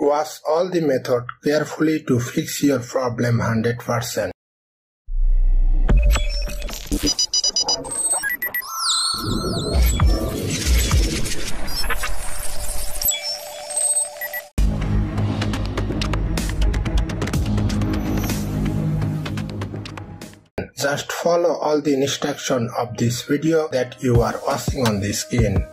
Watch all the method carefully to fix your problem 100%. Just follow all the instructions of this video that you are watching on the screen.